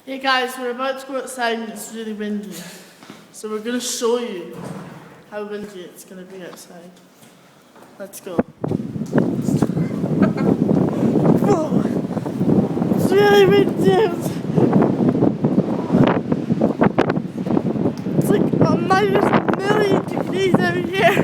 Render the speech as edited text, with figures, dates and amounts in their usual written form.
Hey guys, we're about to go outside and it's really windy. So we're going to show you how windy it's going to be outside. Let's go. Whoa! It's really windy. It's like a -1,000,000 degrees out here.